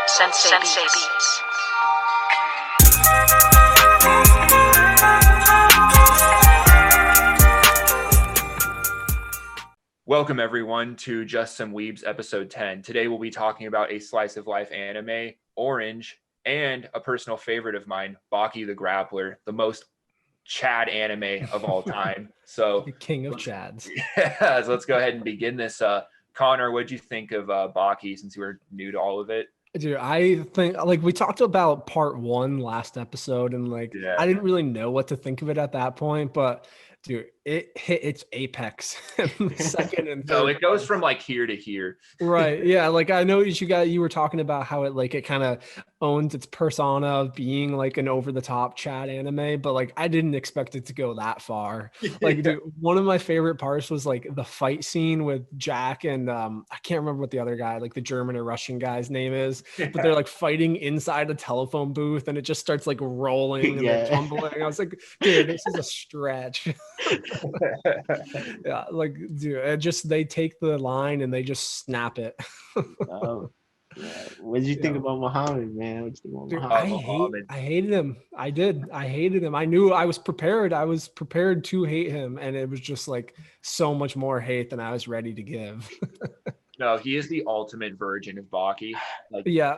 Sensei Beats. Welcome everyone to Just Some Weebs episode 10. Today we'll be talking about a slice of life anime, Orange, and a personal favorite of mine, Baki the Grappler, the most Chad anime of all time. So the king of Chads. Yeah, so let's go ahead and begin this. Connor, what'd you think of Baki since you were new to all of it? Dude, I think we talked about part one last episode, and I didn't really know what to think of it at that point, but dude, it hit its apex in the second and third. No, it goes from here to here. Right. Yeah. I know you were talking about how it kind of owns its persona of being an over the top Chad anime, but I didn't expect it to go that far. Dude, one of my favorite parts was the fight scene with Jack and I can't remember what the other guy, the German or Russian guy's name is, but they're fighting inside a telephone booth and it just starts rolling and tumbling. I was like, dude, this is a stretch. Yeah, dude, they take the line and they just snap it. Oh, yeah. What did you think about Muhammad, man? What did you think about Muhammad? I hated him. I did. I hated him. I knew I was prepared. I was prepared to hate him, and it was just so much more hate than I was ready to give. No, he is the ultimate version of Baki. Yeah.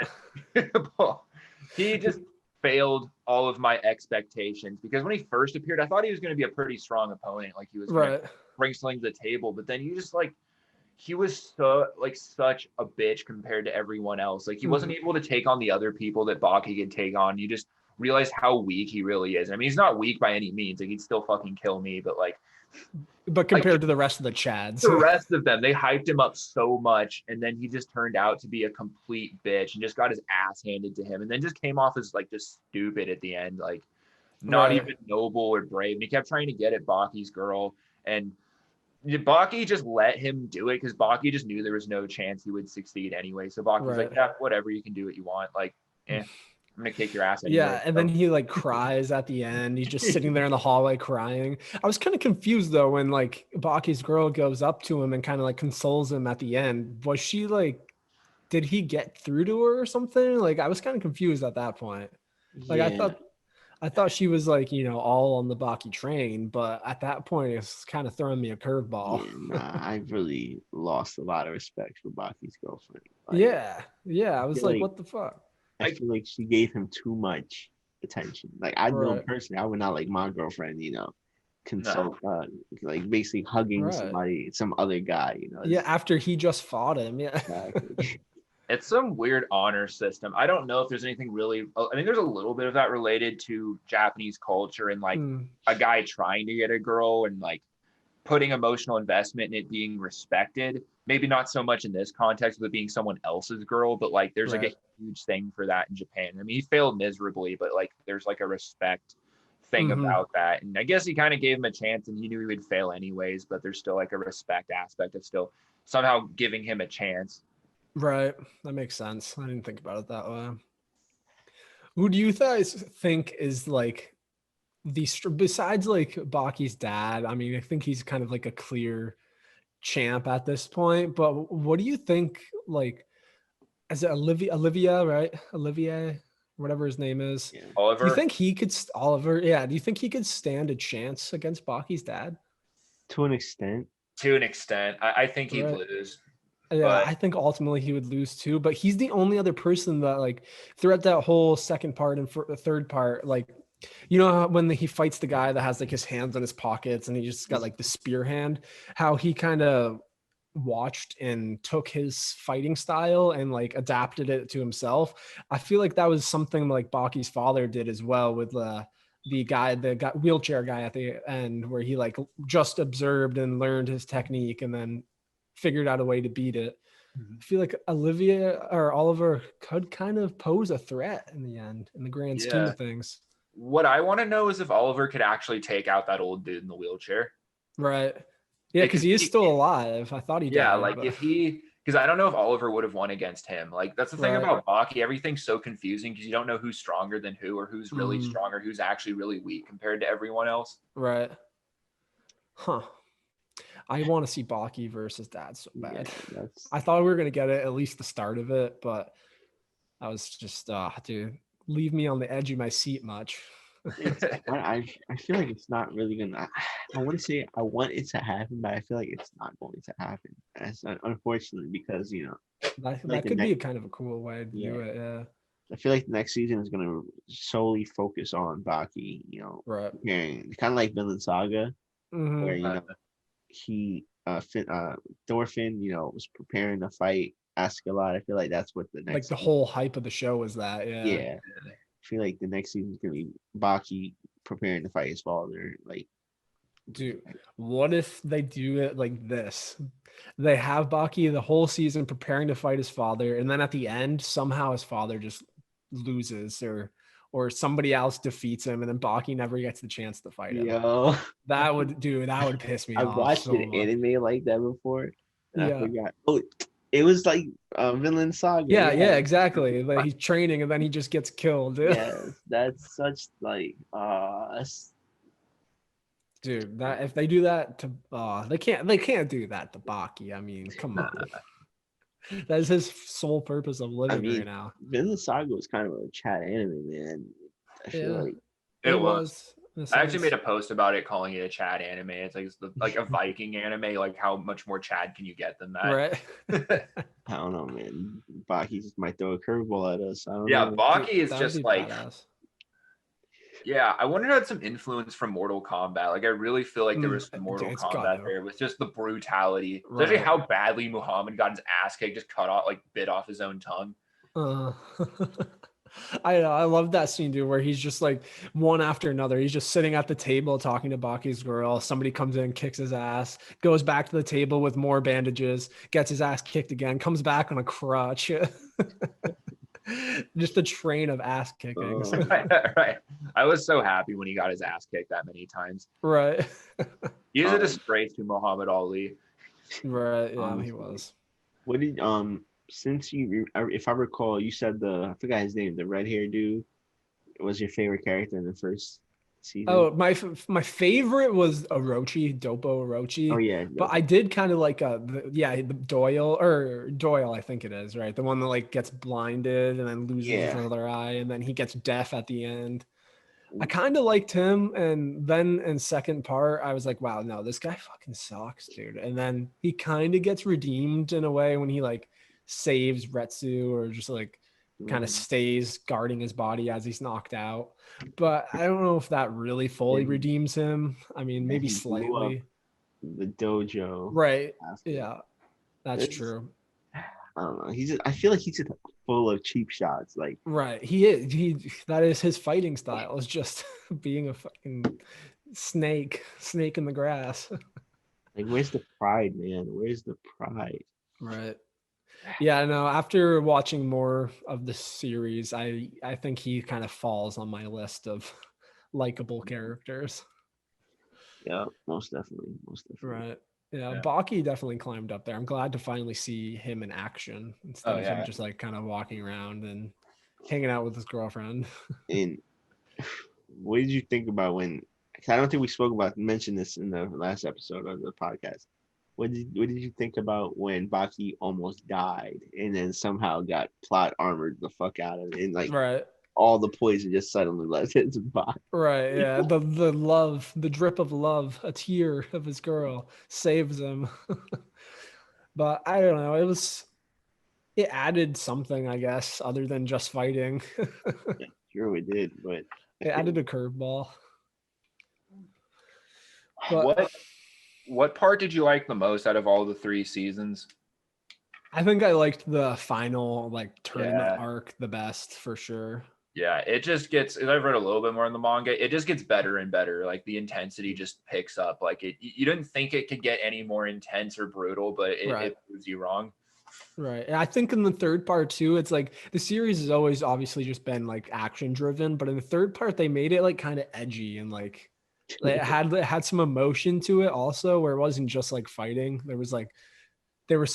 He just failed all of my expectations because when he first appeared, I thought he was going to be a pretty strong opponent. He was going to bring something to the table, but then you just he was so such a bitch compared to everyone else. He wasn't able to take on the other people that Baki could take on. You just realize how weak he really is. I mean, he's not weak by any means. He'd still fucking kill me, but compared to the rest of the Chads, the rest of them, they hyped him up so much, and then he just turned out to be a complete bitch and just got his ass handed to him, and then just came off as just stupid at the end, not even noble or brave. And he kept trying to get at Baki's girl, and Baki just let him do it because Baki just knew there was no chance he would succeed anyway. So Baki was like, yeah, whatever, you can do what you want. I'm gonna kick your ass anyway. Yeah, and then he cries at the end. He's just sitting there in the hallway crying. I was kind of confused though when Baki's girl goes up to him and kind of consoles him at the end. Was she did he get through to her or something? I was kind of confused at that point. I thought she was all on the Baki train, but at that point it's kind of throwing me a curveball. Yeah, I really lost a lot of respect for Baki's girlfriend. I was what the fuck? I feel she gave him too much attention. I know personally, I would not like my girlfriend, consult, basically hugging somebody, some other guy, after he just fought him, Exactly. It's some weird honor system. I don't know if there's anything really. I mean, there's a little bit of that related to Japanese culture and a guy trying to get a girl and putting emotional investment in it being respected. Maybe not so much in this context with it being someone else's girl, but there's a huge thing for that in Japan. I mean, he failed miserably, but there's a respect thing about that. And I guess he kind of gave him a chance and he knew he would fail anyways, but there's still a respect aspect of still somehow giving him a chance. Right. That makes sense. I didn't think about it that way. Who do you guys think is besides Baki's dad? I mean, I think he's kind of a clear champ at this point, but what do you think is it Olivia, right? Olivier, whatever his name is. Yeah. Oliver. Do you think he could Oliver? Yeah. Do you think he could stand a chance against Baki's dad? To an extent. I think he'd lose. Yeah, but I think ultimately he would lose too, but he's the only other person that throughout that whole second part and for the third part, when he fights the guy that has his hands in his pockets and he just got the spear hand, how he kind of watched and took his fighting style and adapted it to himself. I feel that was something Baki's father did as well with the wheelchair guy at the end, where he just observed and learned his technique and then figured out a way to beat it. I feel Olivia or Oliver could kind of pose a threat in the end, in the grand scheme of things. What I want to know is if Oliver could actually take out that old dude in the wheelchair. Right. Yeah, because he is still alive. I thought he did. Yeah, because I don't know if Oliver would have won against him. That's the thing about Baki. Everything's so confusing because you don't know who's stronger than who or who's really strong or who's actually really weak compared to everyone else. Right. Huh. I want to see Baki versus Dad so bad. I thought we were going to get it, at least the start of it, but I was just dude, leave me on the edge of my seat much. I feel like it's not really gonna. I want to say I want it to happen, but I feel like it's not going to happen. That's unfortunately because that could be a kind of a cool way to do it. Yeah. I feel like the next season is gonna solely focus on Baki. Right. Preparing kind of like Vinland Saga, where he Thorfinn was preparing to fight Askeladd. I feel like that's what the next like the whole hype of the show was that. Yeah. I feel like the next season is gonna be Baki preparing to fight his father. Like, dude, what if they do it like this? They have Baki the whole season preparing to fight his father, and then at the end, somehow his father just loses, or somebody else defeats him, and then Baki never gets the chance to fight him. Yo, that would piss me I've off. watched an anime like that before, and I Yeah. forgot. Oh, it was like Vinland Saga. Yeah, exactly. Like he's training and then he just gets killed. Yes, that's such like dude, that if they do that to they can't do that to Baki. I mean, come on. That's his sole purpose of living right now. Vinland Saga was kind of a chat anime, man. I feel like it was. I actually made a post about it, calling it a Chad anime. It's like a Viking anime. Like, how much more Chad can you get than that? Right. I don't know, man. Baki just might throw a curveball at us. I don't know. Yeah, Baki is just like badass. Yeah, I wonder if it had some influence from Mortal Kombat. Like, I really feel like there was some Mortal Kombat there with just the brutality, especially how badly Muhammad got his ass kicked, just cut off, like bit off his own tongue. I love that scene, dude, where he's just like one after another. He's just sitting at the table talking to Baki's girl. Somebody comes in, kicks his ass, goes back to the table with more bandages, gets his ass kicked again, comes back on a crutch. Just a train of ass kickings. Right. I was so happy when he got his ass kicked that many times. Right. He is a disgrace to Muhammad Ali. Right. Yeah, he was. What did since if I recall, you said I forgot his name, the red hair dude was your favorite character in the first season? Oh, my favorite was Orochi, Dopo Orochi. Oh yeah, but I did kind of like the Doyle, I think it is, right? The one that like gets blinded and then loses his other eye, and then he gets deaf at the end. I kind of liked him, and then in second part, I was like, wow, no, this guy fucking sucks, dude. And then he kind of gets redeemed in a way when he like saves Retsu, or just like kind of stays guarding his body as he's knocked out. But I don't know if that really fully redeems him. I mean, maybe slightly. The dojo. Right. Yeah, that's true. I don't know. I feel like he's just full of cheap shots. Like, right. That is his fighting style, is just being a fucking snake in the grass. Like, where's the pride, man? Where's the pride? Right. Yeah, no, after watching more of the series, I think he kind of falls on my list of likable characters. Yeah, most definitely. Right. Yeah, Baki definitely climbed up there. I'm glad to finally see him in action instead of him just like kind of walking around and hanging out with his girlfriend. And what did you think about when? I don't think we mentioned this in the last episode of the podcast. What did you think about when Baki almost died and then somehow got plot armored the fuck out of it, and like all the poison just suddenly left his body? Right, yeah. The love, the drip of love, a tear of his girl saves him. But I don't know. It added something, I guess, other than just fighting. Yeah, sure it did, but it added a curveball. But what part did you like the most out of all the 3 seasons? I think I liked the final like tournament arc the best, for sure. Yeah, it just gets, I've read a little bit more in the manga, it just gets better and better. Like, the intensity just picks up. Like, you didn't think it could get any more intense or brutal, but it proves you wrong. Right. And I think in the third part too, it's like the series has always obviously just been like action driven, but in the third part they made it like kind of edgy, and like it had some emotion to it also, where it wasn't just like fighting. There was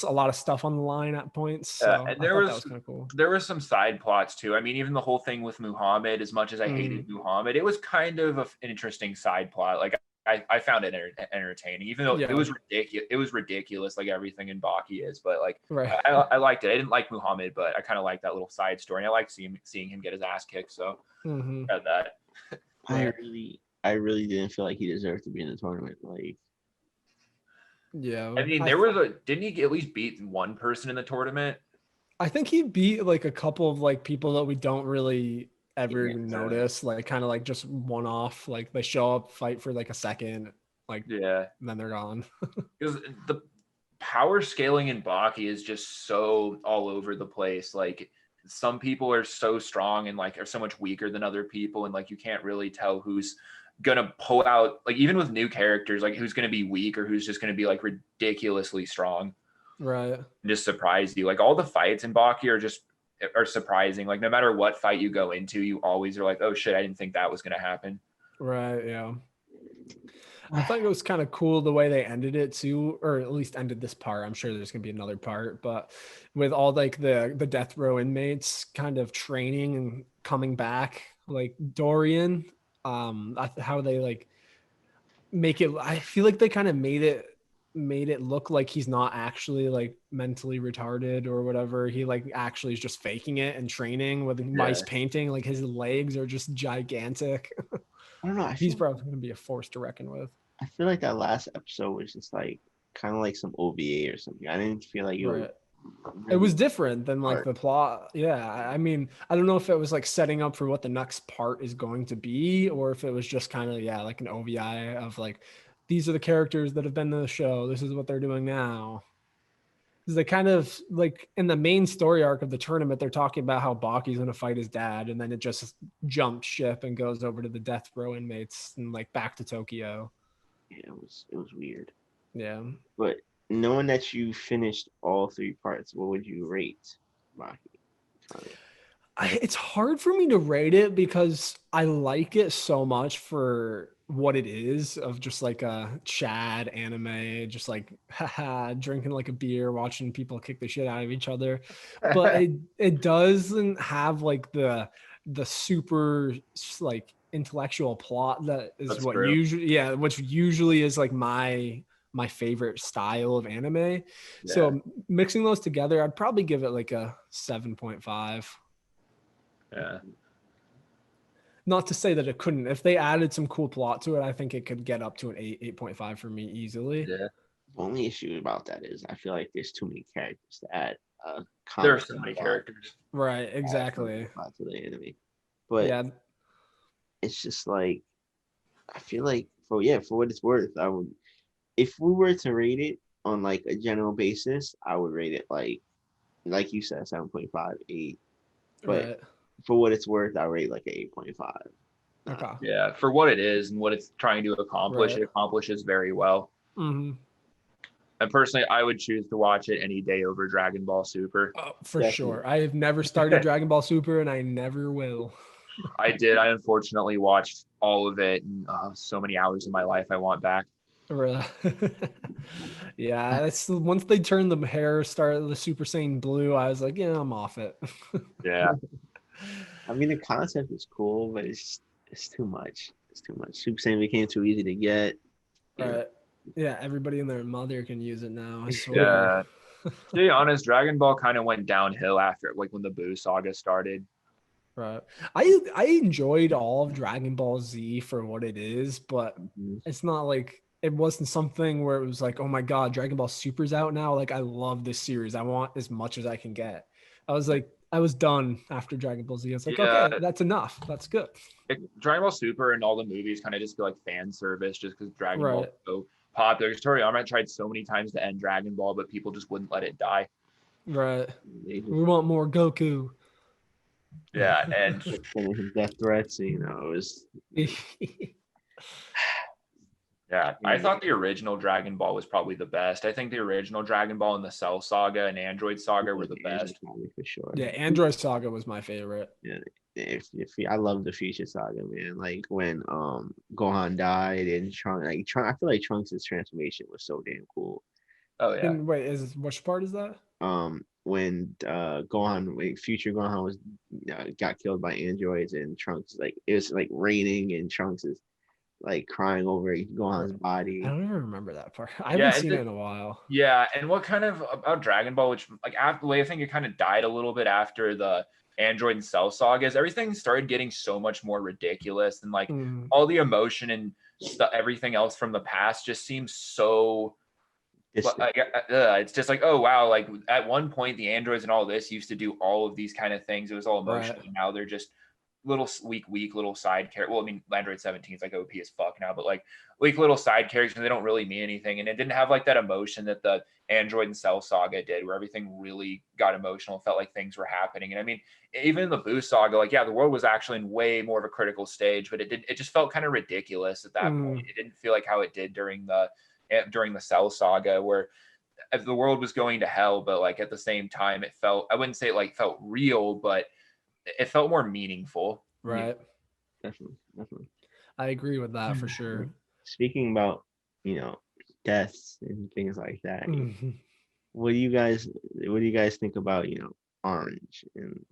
a lot of stuff on the line at points. So and that was kind of cool. There were some side plots too. I mean, even the whole thing with Muhammad, as much as I hated Muhammad, it was kind of an interesting side plot. Like, I found it entertaining, even though Yeah. it was ridiculous. It was ridiculous, like everything in Baki is. But like, Right. I liked it. I didn't like Muhammad, but I kind of liked that little side story. And I liked seeing him get his ass kicked. So had that. I really didn't feel like he deserved to be in the tournament. Like, Yeah. I mean, didn't he at least beat one person in the tournament? I think he beat like a couple of like people that we don't really ever notice, like kind of like just one off. Like they show up, fight for like a second, like and then they're gone. Because the power scaling in Baki is just so all over the place. Like some people are so strong and like are so much weaker than other people, and like you can't really tell who's gonna pull out, like even with new characters, like who's gonna be weak or who's just gonna be like ridiculously strong. Right. Just surprise you. Like all the fights in Baki are surprising. Like no matter what fight you go into, you always are like, oh shit, I didn't think that was gonna happen. Right. Yeah. I thought it was kind of cool the way they ended it too, or at least ended this part. I'm sure there's gonna be another part, but with all like the death row inmates kind of training and coming back, like Dorian, how they like make it. I feel like they kind of made it look like he's not actually like mentally retarded or whatever. He like actually is just faking it and training with mice painting. Like his legs are just gigantic. I don't know. He's probably going to be a force to reckon with. I feel like that last episode was just like kind of like some OVA or something. I didn't feel like it was different than like the plot. Yeah. I mean, I don't know if it was like setting up for what the next part is going to be, or if it was just kind of, like an OVI of like, these are the characters that have been in the show. This is what they're doing now. Because they kind of like in the main story arc of the tournament, they're talking about how Baki's going to fight his dad, and then it just jumps ship and goes over to the death row inmates and like back to Tokyo. Yeah, it was weird. Yeah. But knowing that you finished all 3 parts, what would you rate Baki? It's hard for me to rate it because I like it so much for what it is, of just like a Chad anime, just like drinking like a beer, watching people kick the shit out of each other. But it doesn't have like the super like intellectual plot that is That's what true. usually which usually is like my favorite style of anime. So mixing those together, I'd probably give it like a 7.5. Yeah. Not to say that it couldn't. If they added some cool plot to it, I think it could get up to an 8.5 for me easily. Yeah. The only issue about that is I feel like there's too many characters to add. There are so many characters. Right, exactly. To the enemy. But it's just like, I feel like for what it's worth, I would, if we were to rate it on like a general basis, I would rate it like you said, 7.5, 8. But for what it's worth, I rate like an 8.5. Okay. Yeah, for what it is and what it's trying to accomplish, it accomplishes very well. Mm-hmm. And personally, I would choose to watch it any day over Dragon Ball Super. Oh, for sure. I have never started Dragon Ball Super, and I never will. I did. I unfortunately watched all of it, and so many hours of my life I want back. Really? Yeah, that's once they turned the hair, started the Super Saiyan blue, I was like, yeah, I'm off it. Yeah. I mean, the concept is cool, but it's too much. It's too much. Super Saiyan became too easy to get. Right. Yeah, everybody and their mother can use it now, I swear. Yeah. To be honest, Dragon Ball kind of went downhill after like when the Buu saga started. Right. I enjoyed all of Dragon Ball Z for what it is, but it's not like it wasn't something where it was like, oh my God, Dragon Ball Super's out now. Like, I love this series. I want as much as I can get. I was done after Dragon Ball Z. I was like, okay, that's enough. That's good. Dragon Ball Super and all the movies kind of just feel like fan service just because Dragon Ball is so popular. Toriyama tried so many times to end Dragon Ball, but people just wouldn't let it die. Right. We want more Goku. Yeah, and death threats, it was. Yeah, I thought the original Dragon Ball was probably the best. I think the original Dragon Ball and the Cell Saga and Android Saga were the best. For sure. Yeah, Android Saga was my favorite. Yeah, if I love the Future Saga, man. Like when Gohan died and Trunks, I feel like Trunks' transformation was so damn cool. Oh yeah. And wait, which part is that? When Future Gohan was got killed by androids and Trunks, like it was like raining and Trunks is like crying over Gohan's I body. don't even remember that part. I Yeah, haven't seen it in a while. Yeah, and what kind of about Dragon Ball, which like after the way I think it kind of died a little bit after the Android and Cell saga, is everything started getting so much more ridiculous, and like all the emotion and stuff, everything else from the past just seems so. Like, it's just like, oh wow, like at one point the androids and all this used to do all of these kind of things. It was all emotional. Right. And now they're just little weak little side character. Well, I mean, Android 17 is like OP as fuck now, but like weak little side characters, and they don't really mean anything. And it didn't have like that emotion that the Android and Cell saga did, where everything really got emotional, felt like things were happening. And I mean, even in the Boo saga, like yeah, the world was actually in way more of a critical stage, but it just felt kind of ridiculous at that point. It didn't feel like how it did during the Cell saga, where the world was going to hell, but like at the same time, it felt, I wouldn't say it like felt real, but it felt more meaningful. Right. Yeah, definitely. I agree with that for sure. Speaking about, deaths and things like that, what do you guys think about, Orange and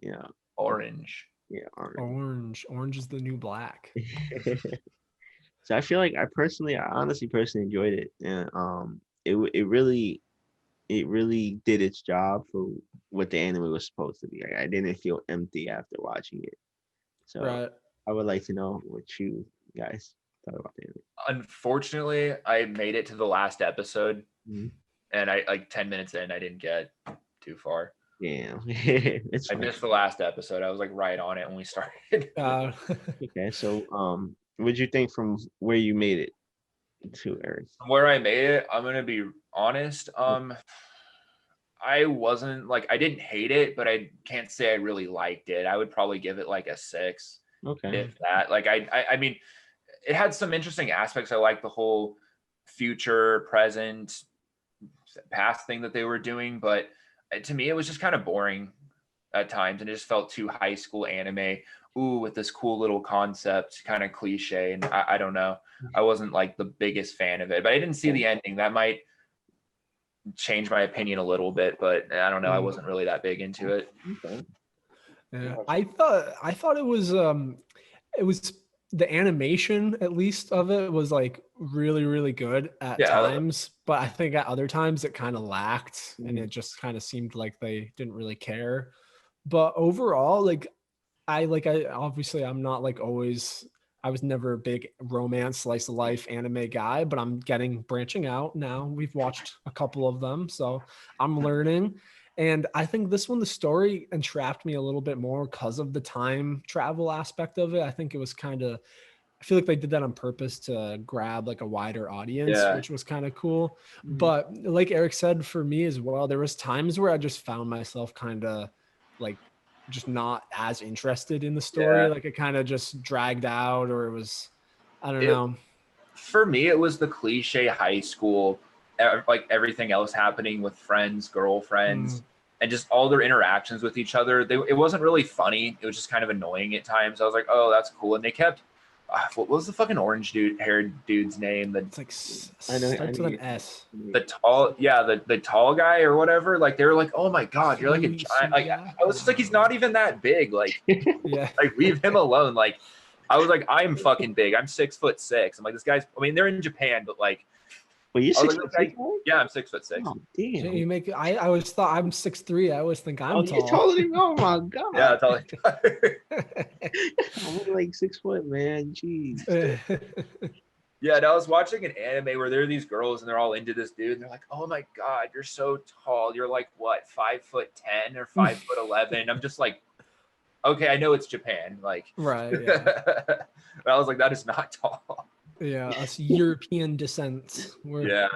Orange. yeah, Orange. Orange is the new black. So I feel like I honestly personally enjoyed it, and it really did its job for what the anime was supposed to be. I didn't feel empty after watching it. So Right. I would like to know what you guys thought about the anime. Unfortunately, I made it to the last episode, Mm-hmm. and I like 10 minutes in, I didn't get too far. Yeah, it's I fine. missed the last episode. I was like right on it when we started. Okay, so what did you think from where you made it to, Eric? Where I made it, I'm gonna be honest. I wasn't like, I didn't hate it, but I can't say I really liked it. I would probably give it like a 6, Okay. if that. Like I mean, it had some interesting aspects. I like the whole future, present, past thing that they were doing, but to me, it was just kind of boring at times, and it just felt too high school anime. Ooh, with this cool little concept, kind of cliche, and I don't know. I wasn't like the biggest fan of it, but I didn't see the ending. That might change my opinion a little bit, but I don't know. I wasn't really that big into it. Okay. Yeah. I thought it was the animation, at least, of it was like really, really good at times, but I think at other times it kind of lacked, and it just kind of seemed like they didn't really care. But overall, like I obviously I'm not like always, I was never a big romance slice of life anime guy, but I'm branching out now. We've watched a couple of them, so I'm learning. And I think this one, the story entrapped me a little bit more because of the time travel aspect of it. I think it was I feel like they did that on purpose to grab like a wider audience, which was kind of cool. But like Eric said, for me as well, there was times where I just found myself kind of like just not as interested in the story. Like it kind of just dragged out, or it was, I don't know. For me, it was the cliche high school, like everything else happening with friends, girlfriends, and just all their interactions with each other. It wasn't really funny. It was just kind of annoying at times. I was like, oh, that's cool. And they kept, what was the fucking orange haired dude's name? It's like starts with an S. The tall, the tall guy or whatever. Like they were like, oh my god, you're like a giant. Like I was just like, he's not even that big. Like, like leave him alone. Like I was like, I'm fucking big. I'm 6'6". I'm like, this guy's. I mean, they're in Japan, but like. Well, you 6'6"? Yeah, I'm 6'6". Oh, damn. You make. I always thought I'm 6'3". I always think I'm tall. You're taller than me. Oh my god. Yeah, taller. I'm like 6 foot, man. Jeez. Yeah, and I was watching an anime where there are these girls and they're all into this dude, and they're like, "Oh my god, you're so tall. You're like what, 5'10" or 5'11". I'm just like, okay, I know it's Japan, like, right? Yeah. But I was like, that is not tall. Yeah, us European descent. Yeah,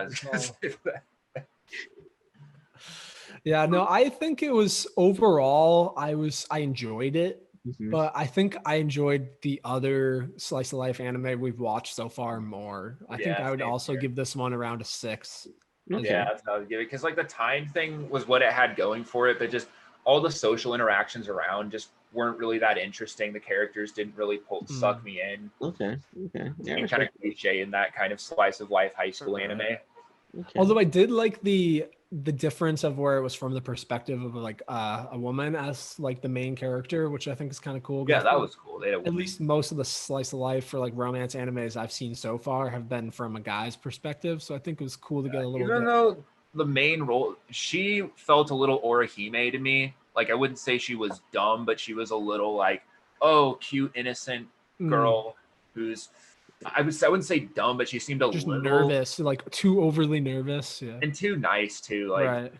no, I think it was overall, I enjoyed it, but I think I enjoyed the other slice of life anime we've watched so far more. I think I would also give this one around a 6. Okay. Yeah, that's what I would give it, because like the time thing was what it had going for it, but just all the social interactions around just weren't really that interesting. The characters didn't really suck me in. Okay. Yeah, kind of cliche in that kind of slice of life high school anime. Okay. Although I did like the the difference of where it was from the perspective of like a woman as like the main character, which I think is kind of cool. Yeah, that was cool. They had a At woman. least most of the slice of life for like romance animes I've seen so far have been from a guy's perspective. So I think it was cool to get a little Even bit. though the main role, she felt a little Orihime to me. Like, I wouldn't say she was dumb, but she was a little like, oh, cute, innocent girl who's, I wouldn't say dumb, but she seemed a just little nervous, like too overly nervous. Yeah. and too nice too. Like, Right.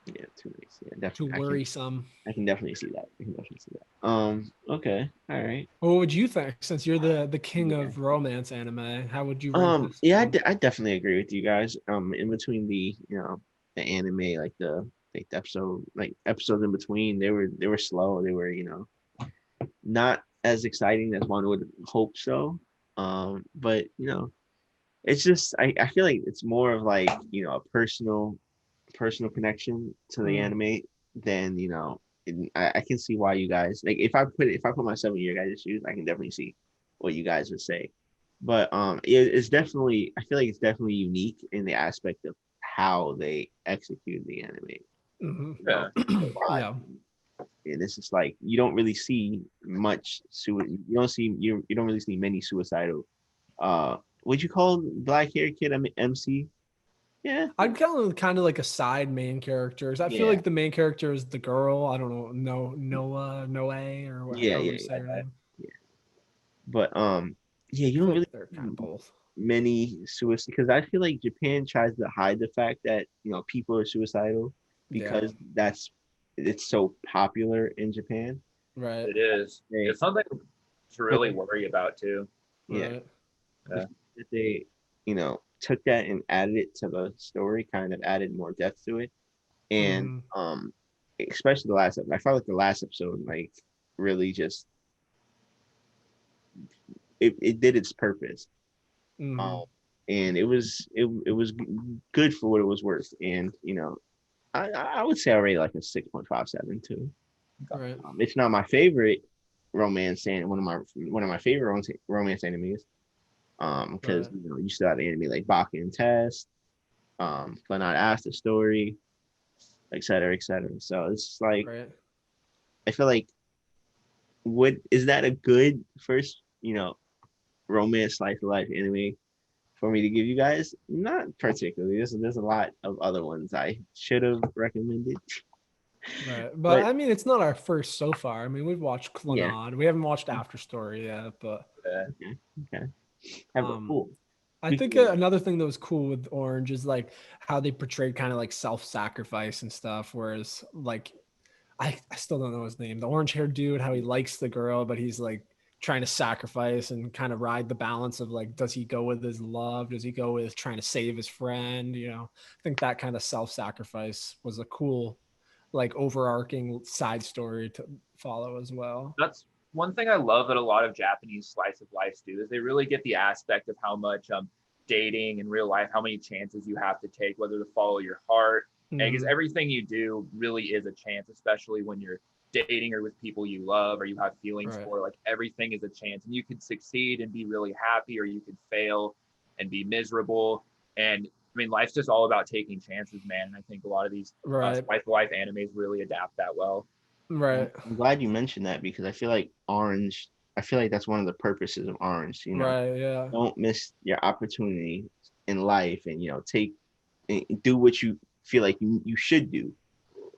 Yeah, too nice. Yeah, Too definitely. worrisome. I can definitely see that. I can definitely see that. Okay. All right. What would you think, since you're the king Yeah. of romance anime? How would you rank this? Yeah, I definitely agree with you guys. In between the the anime, like the episodes in between, they were slow. They were not as exciting as one would hope so. But it's just I feel like it's more of like a personal connection to the anime than I can see why you guys like if I put myself in your guys' shoes, I can definitely see what you guys would say. But it's definitely I feel like it's definitely unique in the aspect of how they execute the anime. yeah. Yeah. And it's just like you don't really see much you don't really see many suicidal what'd you call black hair kid? I mean MC. Yeah. I'd kind of like a side main characters. I feel like the main character is the girl. I don't know, Noah, or whatever you say her name. Yeah. But yeah, you don't really they're kind of both. Many suicide because I feel like Japan tries to hide the fact that people are suicidal because it's so popular in Japan. Right. It is. It's something to really worry about too. Yeah. Right. Yeah. That they, took that and added it to the story, kind of added more depth to it. And especially the last episode. I felt like the last episode like really just it did its purpose. And it was good for what it was worth. And I would say I rate like a 6.57 too. Right. It's not my favorite romance and one of my favorite romance animes. Because you still have anime like Baki and Test, but not Asta Story, et cetera, et cetera. So it's like I feel like is that a good first romance slice of life anime for me to give you guys? Not particularly. There's a lot of other ones I should have recommended. Right. But I mean, it's not our first so far. I mean, we've watched Clannad. Yeah. We haven't watched After Story yet, but okay. Cool. I think another thing that was cool with Orange is like how they portrayed kind of like self-sacrifice and stuff. Whereas like, I still don't know his name, the orange haired dude, how he likes the girl, but he's like trying to sacrifice and kind of ride the balance of like, does he go with his love? Does he go with trying to save his friend? I think that kind of self-sacrifice was a cool, like overarching side story to follow as well. That's one thing I love that a lot of Japanese slice of lives do is they really get the aspect of how much dating in real life, how many chances you have to take, whether to follow your heart. Because everything you do really is a chance, especially when you're dating or with people you love or you have feelings for. Like everything is a chance, and you could succeed and be really happy, or you could fail and be miserable. And I mean, life's just all about taking chances, man. And I think a lot of these slice of life animes really adapt that well. Right. I'm glad you mentioned that because I feel like that's one of the purposes of Orange. Right. Yeah. Don't miss your opportunity in life, and do what you feel like you should do,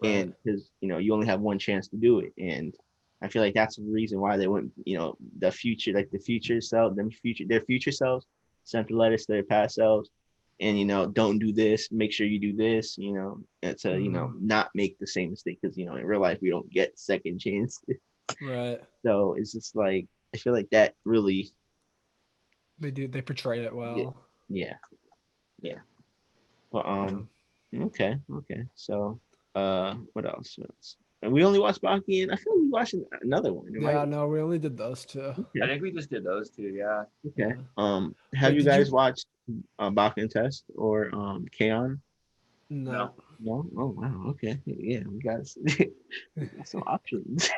and because you only have one chance to do it. And I feel like that's the reason why they went. Their future selves sent the letters to their past selves, and don't do this, make sure you do this, to not make the same mistake, because in real life we don't get second chances. Right. So it's just like I feel like that really they portray it well. Yeah. But okay, so what else? And we only watched Baki, and I feel like we watched another one. No, we only did those two. Okay. I think we just did those two. Yeah. Okay. Have you guys watched Baki and Test or K-On? No. Oh wow. Okay. Yeah, we got some options.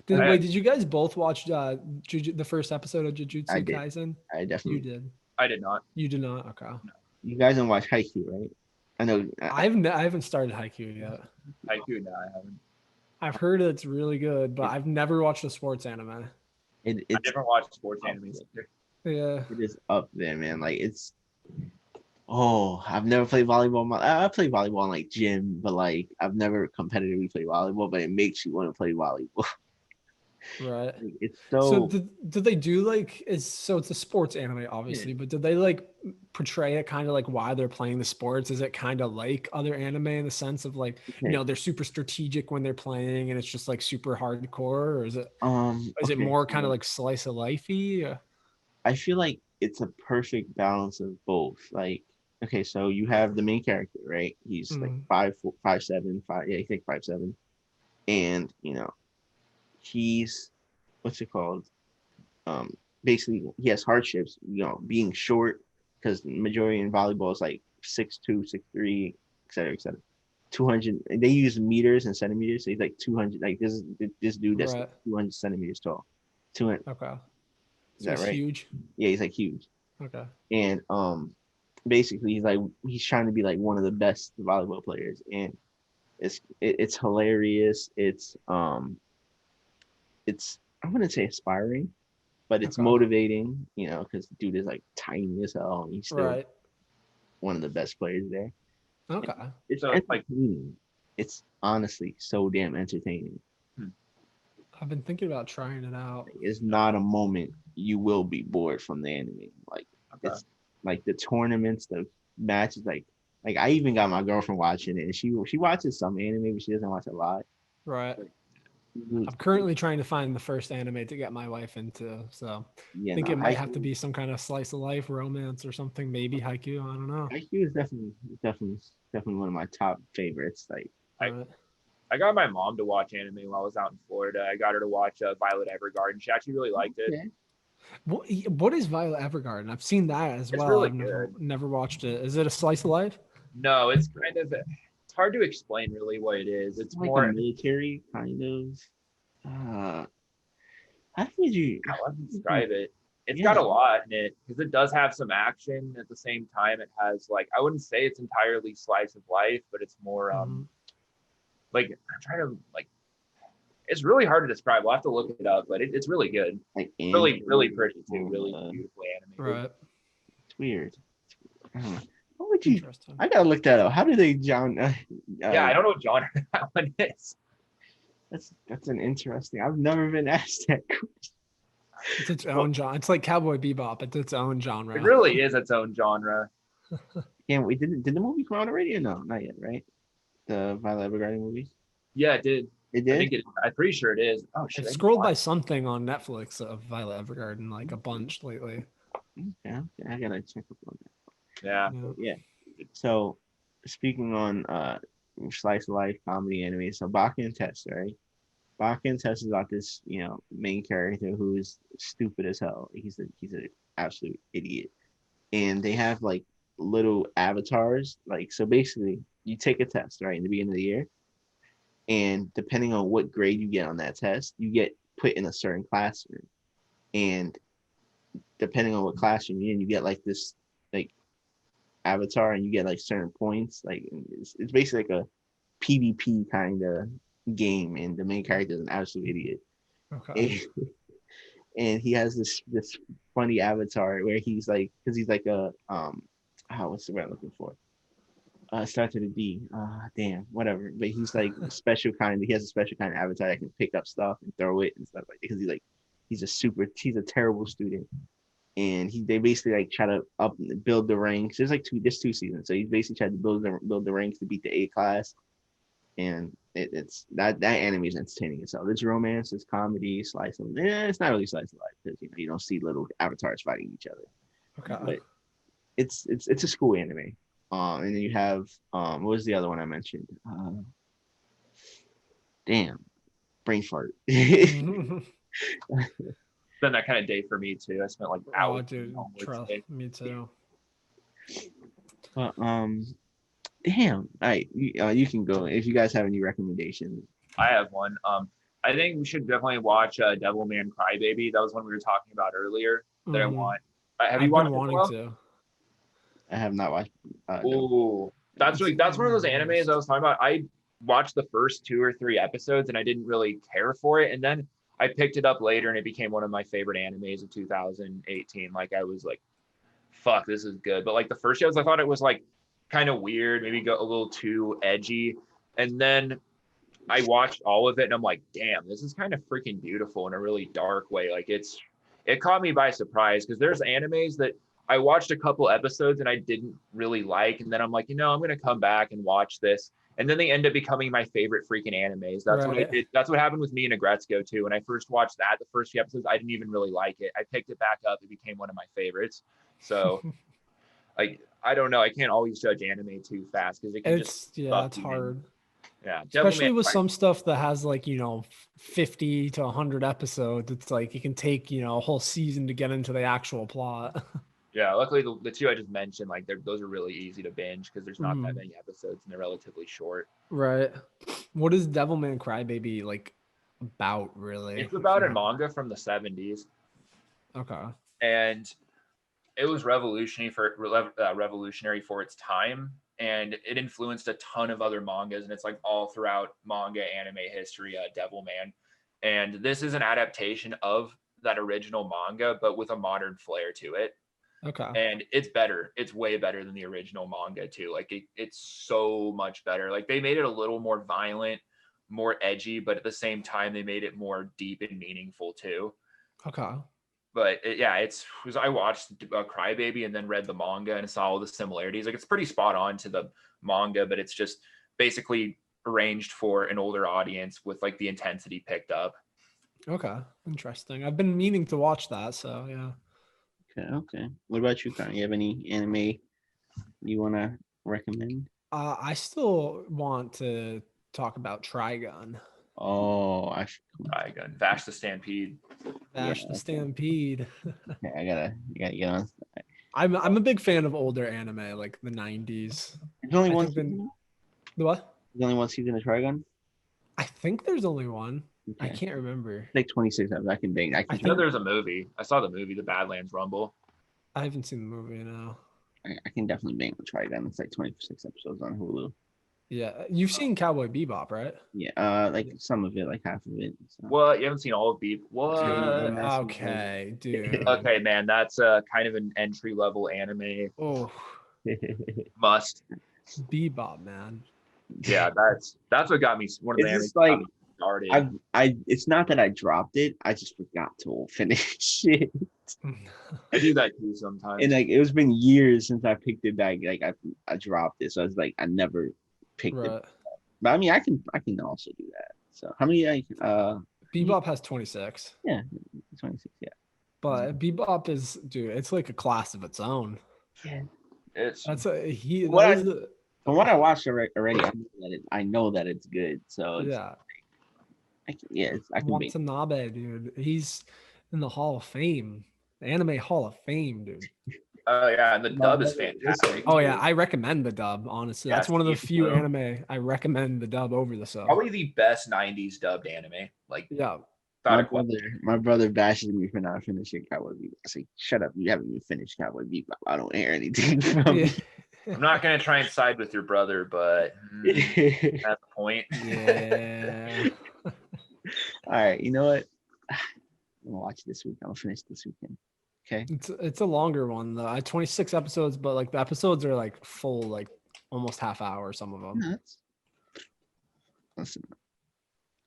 Did you guys both watch the first episode of Jujutsu Kaisen? I definitely did. I did not. You did not? Okay. No. You guys didn't watch Haikyuu, right? I know. I haven't started Haikyuu yet. Haiku, no, I haven't. I've heard it's really good, but I've never watched a sports anime. I It's never watched sports up animes either. Yeah. it is up there, man. Like it's. Oh, I've never played volleyball. I play volleyball in like gym, but like I've never competitively played volleyball. But it makes you want to play volleyball. Right. Like, it's So so. did they do like it's a sports anime obviously, but did they like portray it kind of like why they're playing the sports? Is it kind of like other anime in the sense of like, Okay. they're super strategic when they're playing and it's just like super hardcore, or is it Okay. more kind of like slice of lifey? I feel like it's a perfect balance of both. Like, okay, so you have the main character, right? He's like Mm, 5'4", 5'7", 5. Yeah, he's like 5'7", and he's what's it called? Um, basically, he has hardships. Being short because majority in volleyball is like 6'2", 6'3", et cetera, et cetera. 200. They use meters and centimeters. So he's like 200. Like this dude that's like right. 200 centimeters tall. 200. Okay. Is So that he's right? huge. Yeah, he's like huge. Okay. And basically he's trying to be like one of the best volleyball players, and it's hilarious. It's I wouldn't say aspiring, but it's Okay. motivating, because the dude is like tiny as hell and he's still Right. one of the best players there. Okay. It's So it's like, entertaining. It's honestly so damn entertaining. hmm, I've been thinking about trying it out. It's not a moment you will be bored from the anime. Like okay. it's like the tournaments, the matches. Like I even got my girlfriend watching it, and she watches some anime, but she doesn't watch a lot. Right. Mhm. I'm currently trying to find the first anime to get my wife into, so I Yeah, think no, it might have to be some kind of slice of life romance or something, maybe haiku. I don't know. IQ is definitely one of my top favorites. Like, I, Right. I got my mom to watch anime while I was out in Florida. I got her to watch Violet Evergarden. She actually really liked it. okay, What is Violet Evergarden? I've seen that as It's well. really I've never good. never watched it. Is it a slice of life? No, it's kind of it's hard to explain really what it is. It's like a more military kind of. How would you? how would I describe it? It's got Yeah, a lot in it because it does have some action at the same time. It has like I wouldn't say it's entirely slice of life, but it's more Mhm. like I'm trying to like it's really hard to describe. We'll have to look it up, but it's really good. like Really, really android. pretty too. Really beautifully animated. Right. It's weird. I don't know. What would you? Interesting. I gotta look that up. How do they, John? Yeah, I don't know what genre that one is. That's an interesting. I've never been asked that. It's its own genre. It's like Cowboy Bebop. It's its own It genre. really is its own genre. Can't we did the movie come out already or no? Not yet, right? The Violet Evergarden movie. Yeah, it did. It I did. think it. I'm pretty sure it is. Oh shit! I've I need to scrolled watch by something on Netflix of Violet Evergarden like a bunch lately. Yeah, okay, I gotta check up on it. Yeah. Yeah. that. Yeah. So speaking on slice of life comedy anime, so Baki and Tess, right? Baki and Tess is about this, main character who is stupid as hell. He's an absolute idiot. And they have like little avatars. Like so basically you take a test, right, in the beginning of the year. And depending on what grade you get on that test, you get put in a certain classroom. And depending on what classroom you're in, you get like this like avatar and you get like certain points. Like it's basically like a PvP kind of game, and the main character is an absolute idiot. Okay. And he has this funny avatar where he's like, because he's like a what's the word I'm looking for? Starts with a D. Damn, whatever. But he's like special kind. He has a special kind of avatar that can pick up stuff and throw it and stuff like that. Because he's a terrible student, and they basically like try to build the ranks. There's two seasons, so he's basically tried to build the ranks to beat the A class, and it's that anime is entertaining itself. It's romance, it's comedy, slice of it's not really slice of life because you don't see little avatars fighting each other, Okay. but it's a school anime. And then you have what was the other one I mentioned? Damn, brain fart. It's been that kind of day for me too. I spent like Oh, hours dude, today. me too. But damn. All right, you can go if you guys have any recommendations. I have one. I think we should definitely watch Devilman Crybaby. That was one we were talking about earlier that I Mhm. want. Have you I've been watched it? wanting Noel? to. I have not watched. No. Ooh, That's one of those animes I was talking about. I watched the first 2 or 3 episodes and I didn't really care for it, and then I picked it up later and it became one of my favorite animes of 2018. Like I was like, fuck, this is good. But like the first shows, I thought it was like kind of weird, maybe go a little too edgy. And then I watched all of it and I'm like, damn, this is kind of freaking beautiful in a really dark way. Like it caught me by surprise because there's animes that I watched a couple episodes and I didn't really like. And then I'm like, I'm going to come back and watch this. And then they end up becoming my favorite freaking animes. That's what I did. That's what happened with me and Agretzko too. When I first watched that, the first few episodes, I didn't even really like it. I picked it back up. It became one of my favorites. So like, I don't know. I can't always judge anime too fast because it's hard. Yeah, especially with some stuff that has like 50 to 100 episodes. It's like it can take a whole season to get into the actual plot. Yeah, luckily the 2 I just mentioned, like those are really easy to binge because there's not that many episodes and they're relatively short. Right. What is Devilman Crybaby like about, really? It's about a manga from the 70s. Okay. And it was revolutionary for its time, and it influenced a ton of other mangas, and it's like all throughout manga anime history, Devilman. And this is an adaptation of that original manga, but with a modern flair to it. Okay. And it's better. It's way better than the original manga too. Like it's so much better. Like they made it a little more violent, more edgy, but at the same time they made it more deep and meaningful too. Okay. But I watched Crybaby and then read the manga and saw all the similarities. Like it's pretty spot on to the manga, but it's just basically arranged for an older audience with like the intensity picked up. Okay, interesting. I've been meaning to watch that, so yeah. Okay. What about you, Connor? You have any anime you want to recommend? I still want to talk about Trigun. Oh, Trigun. Vash the Stampede. Vash the Stampede. Okay, you gotta get on. I'm a big fan of older anime, like the 90s. There's only one season? The what? There's only one season of Trigun? I think there's only one. Okay. I can't remember. Like 26 episodes. I can bang. I know there's a movie. I saw the movie, The Badlands Rumble. I haven't seen the movie now. I can definitely bang with Trigun. It's like 26 episodes on Hulu. Yeah, you've seen Cowboy Bebop, right? Yeah, like some of it, like half of it. So. What? You haven't seen all of Bebop? What? Okay, dude. Okay, man, that's kind of an entry level anime. Oh, must. Bebop, man. Yeah, that's what got me. One of the animes like started. It's not that I dropped it. I just forgot to finish it. I do that too sometimes. And like it's been years since I picked it back. Like I dropped it, so it's like I never picked it. But I mean, I can also do that. So how many? Bebop has 26. Yeah, 26. Yeah. But Bebop is, dude, it's like a class of its own. Yeah. From what I watched already, I know that it's good. So I can Watanabe, dude. He's in the Hall of Fame, the Anime Hall of Fame, dude. Oh yeah, and the dub is fantastic. Oh yeah, I recommend the dub. Honestly, that's one of the few anime I recommend the dub over the sub. Probably the best '90s dubbed anime. Like yeah. My brother bashes me for not finishing Cowboy Bebop. I say, shut up, you haven't even finished Cowboy Bebop. I don't hear anything from you. I'm not gonna try and side with your brother, but that's the point. Yeah. All right, you know what? I'm gonna watch this week. I'm gonna finish this weekend. Okay. It's a longer one though. 26 episodes, but like the episodes are like full, like almost half hour. Some of them. Listen,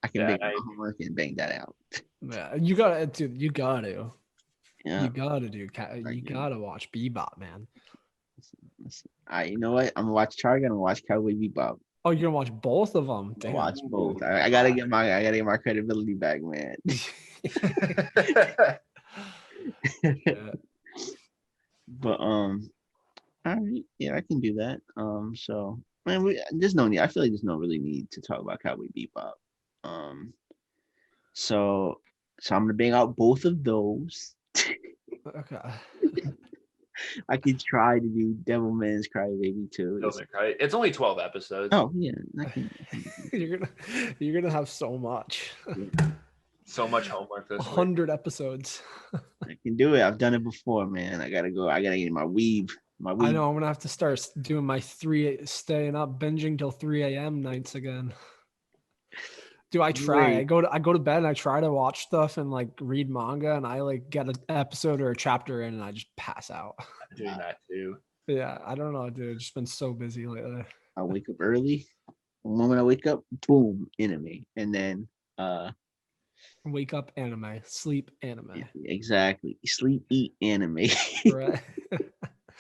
I can make my homework and bang that out. Yeah, you gotta, dude. You gotta. Yeah. You gotta do. You gotta watch Bebop, man. Listen. All right, you know what? I'm gonna watch Trigun. I'm gonna watch Cowboy Bebop. Oh, you're gonna watch both of them? Damn. Watch both. I gotta get my credibility back, man. Yeah. But all right, yeah, I can do that. So man, there's no need. I feel like there's no really need to talk about Cowboy Bebop. So I'm gonna bang out both of those. Okay. I could try to do Devilman's Crybaby too. It's only 12 episodes. Oh yeah, You're gonna have so much. So much homework this 100 episodes. I can do it. I've done it before, man. I gotta get my Weeb. My I know I'm gonna have to start doing my staying up, binging till 3 a.m. nights again. Do I try? Wait. I go to bed and I try to watch stuff and like read manga, and I like get an episode or a chapter in and I just pass out. I'm doing that too. Yeah, I don't know, dude. Just been so busy lately. I wake up early. The moment I wake up, boom, anime, and then Wake up anime, sleep anime. exactly sleep, eat anime. Right.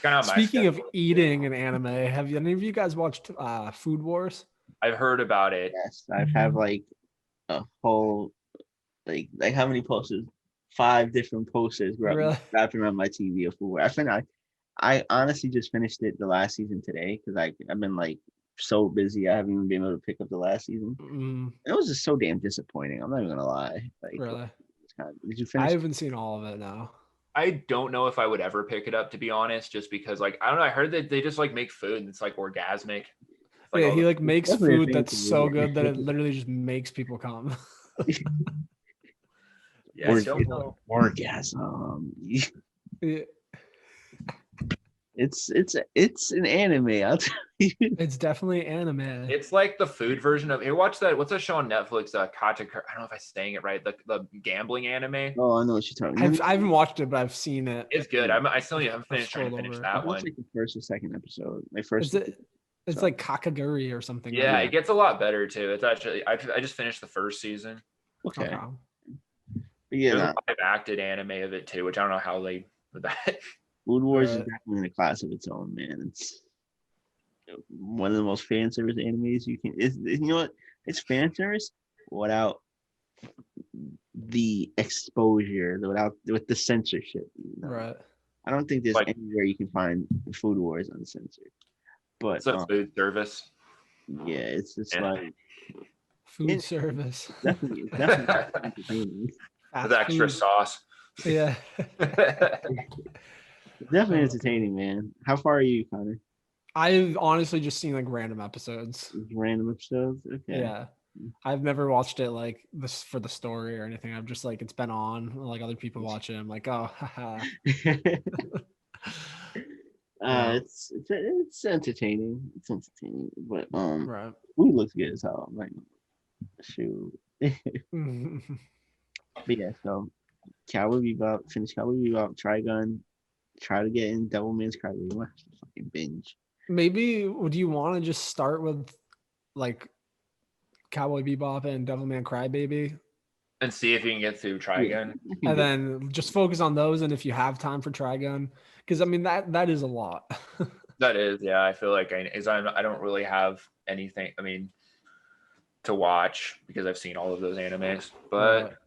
Kind of my Speaking of schedule. eating and anime, have any of you guys watched Food Wars? I've heard about it. Yes, I have like a whole like how many posters? 5 different posters Really? wrapped around my TV of food. I honestly just finished it the last season today because I've been like so busy. I haven't even been able to pick up the last season. It was just so damn disappointing. I'm not even gonna lie. Like, Really? did you I finish? haven't seen all of it now. I don't know if I would ever pick it up, to be honest, just because like I don't know. I heard that they just like make food and it's like orgasmic. It's like Yeah, all he the- like makes definitely a food thing that's to so do. good that it literally just makes people come. yeah, I don't know. Orgasm. Yeah, It's an anime. I'll tell you. it's definitely anime. It's like the food version of. Hey, watch that. What's that show on Netflix? Katakuri. I don't know if I'm saying it right. The gambling anime. Oh, I know what you're talking about. I haven't watched it, but I've seen it. It's good. I still need. I'm trying to scrolled finish over it. that I watched one. like the first or second episode. My first. It's like Kakaguri or something. Yeah, right? it gets a lot better too. It's actually. I just finished the first season. Okay. Okay. But yeah, There's nah, a live acted anime of it too, which I don't know how they with that. Food Wars is Right. definitely in a class of its own, man. It's one of the most fan service animes you can. You know what? It's fan service without the exposure, with the censorship. Right. I don't think there's Like- anywhere you can find Food Wars uncensored. But It's a food service. yeah, it's just Yeah. like Food service. definitely entertaining. Fast With extra food. sauce. Yeah. Definitely entertaining, man. How far are you, Connor? I've honestly just seen like random episodes. Random episodes? Okay. Yeah. I've never watched it like this for the story or anything. I'm just like, it's been on, like other people watch it. I'm like, oh, haha. Yeah. It's entertaining. It's entertaining. But Right. food looks good as hell. I'm like, shoot. But yeah, so Cowboy Bebop, finish Cowboy Bebop, Trigun, try to get in Devilman's Crybaby. Watch the fucking binge. Maybe would you want to just start with like Cowboy Bebop and Devilman Crybaby, And see if you can get through Trigun. and then just focus on those? And if you have time for Trigun, because I mean that is a lot. That is, yeah. I feel like I don't really have anything. I mean, to watch because I've seen all of those animes. But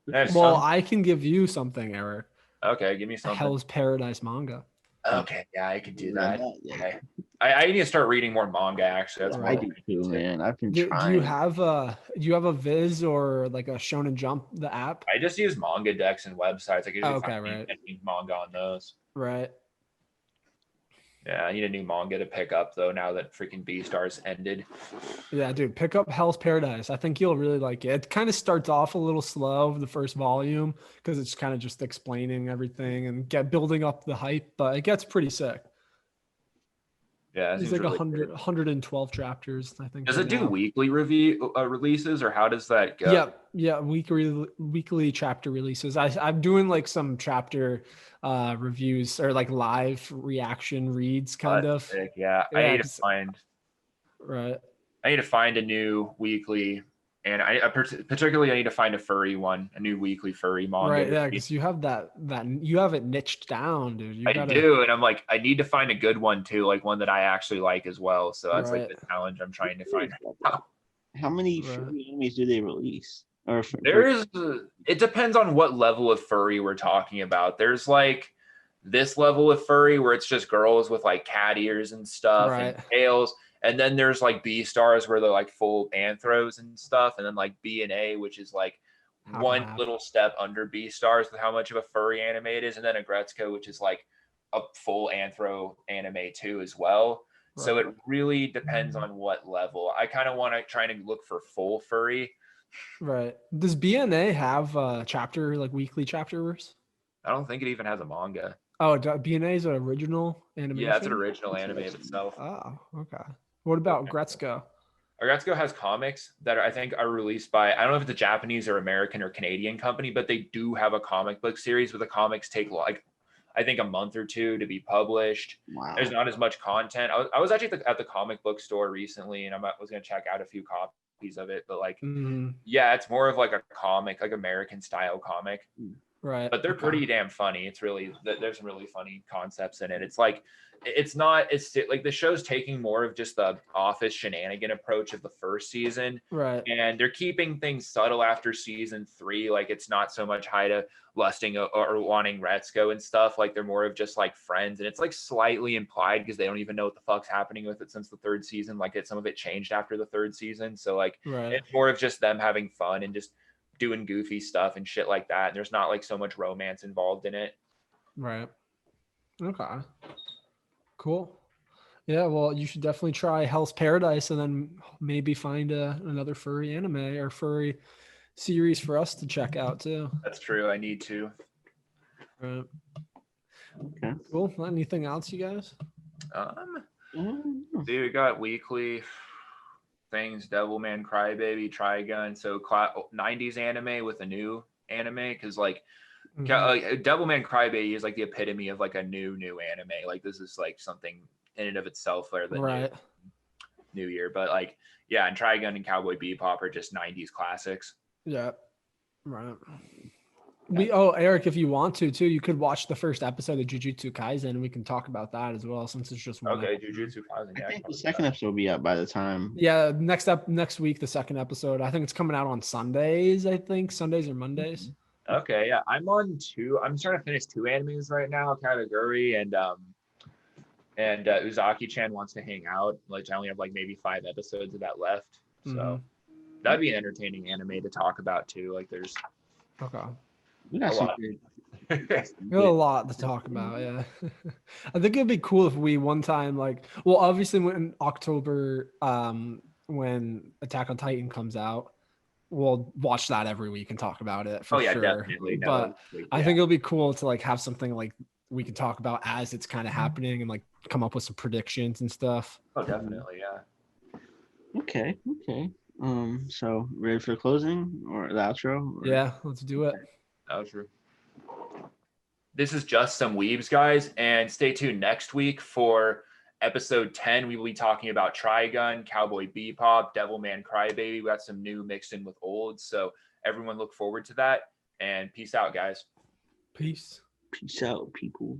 there's Well, some- I can give you something, Eric. okay, give me something. Hell's Paradise manga. Okay, yeah, I could do that. Yeah. Okay. I need to start reading more manga. Actually, that's I what do too, man. I've been Do trying. you have a Viz or like a Shonen Jump, the app? I just use manga decks and websites. I can usually Okay, find right. any manga on those. Right. Yeah, I need a new manga to pick up though. Now that freaking Beastars ended. Yeah, dude, pick up Hell's Paradise. I think you'll really like it. It kind of starts off a little slow the first volume because it's kind of just explaining everything and building up the hype, but it gets pretty sick. Yeah, it It's seems like really 100, good. 112 chapters, I think. Does right it do now. weekly releases or how does that go? Yeah, weekly chapter releases. I'm doing like some chapter reviews or like live reaction reads, kind That's of. sick. Yeah, Yeah, I need to 'cause- find. Right. I need to find a new weekly, and particularly I need to find a furry one, a new weekly furry manga. Right, to yeah, read. because you have that you have it niched down, dude. You I gotta, do, and I'm like, I need to find a good one too, like one that I actually like as well. So that's like Right. the challenge I'm trying to find. How many Right. free animes do they release? Or There's, it depends on what level of furry we're talking about. There's like this level of furry where it's just girls with like cat ears and stuff Right. and tails. And then there's like B stars where they're like full anthros and stuff. And then like B and A, which is like Half and one half. little step under B stars with how much of a furry anime it is. And then a Gretzko, which is like a full anthro anime too as well. So Right. it really depends on what level. I kind of want to try to look for full furry. Right. Does BNA have chapter like weekly chapters? I don't think it even has a manga. Oh, BNA is an original animation. Yeah, it's an original anime of itself. Oh, okay. What about Gretzko? Aretsuko has comics that I think are released by, I don't know if it's a Japanese or American or Canadian company, but they do have a comic book series where the comics take like, I think a month or two to be published. Wow. There's not as much content. I was actually at the comic book store recently, and I was going to check out a few copies of it, but like, yeah, it's more of like a comic, like American style comic. Right. But they're pretty damn funny. It's really, there's some really funny concepts in it. It's like, it's like the show's taking more of just the office shenanigan approach of the first season. Right. And they're keeping things subtle after season 3. Like it's not so much Haida lusting or wanting Retsuko and stuff. Like they're more of just like friends. And it's like slightly implied because they don't even know what the fuck's happening with it since the 3rd season. Like some of it changed after the 3rd season. So like it's more of just them having fun and just doing goofy stuff and shit like that. And there's not like so much romance involved in it. Right. Okay. Cool. Yeah, well, you should definitely try Hell's Paradise and then maybe find another furry anime or furry series for us to check out too. That's true. I need to. Right. Okay. Cool. Anything else, you guys? Dude, we got weekly things: Devilman Crybaby, Trigun. So 90s anime with a new anime, because like Devilman Crybaby is like the epitome of like a new anime. Like this is like something in and of itself for the new year. But like, yeah, and Trigun and Cowboy Bebop are just 90s classics. Yeah. Right. Eric, if you want to too, you could watch the first episode of Jujutsu Kaisen and we can talk about that as well, since it's just one. Okay, Jujutsu Kaisen. I think the second episode will be up by the time. Yeah, next week, the second episode. I think it's coming out on Sundays. I think Sundays or Mondays. Okay, yeah, I'm on 2. I'm trying to finish 2 animes right now, Kataguri and Uzaki-chan wants to hang out. Like I only have like maybe 5 episodes of that left, so that'd be an entertaining anime to talk about too. Like there's We got a lot to talk about. Yeah. I think it'd be cool if we one time, like, well, obviously when October, when Attack on Titan comes out, we'll watch that every week and talk about it for sure. Definitely. But I think it'll be cool to like have something like we can talk about as it's kind of happening and like come up with some predictions and stuff. Oh, definitely. Yeah. Okay. So ready for the closing or the outro? Or? Yeah, let's do it. Outro. This is just some Weebs, guys, and stay tuned next week for episode 10. We will be talking about Trigun, Cowboy Bebop, Devilman Crybaby. We got some new mixed in with old, so everyone look forward to that. And peace out, guys. Peace out, people.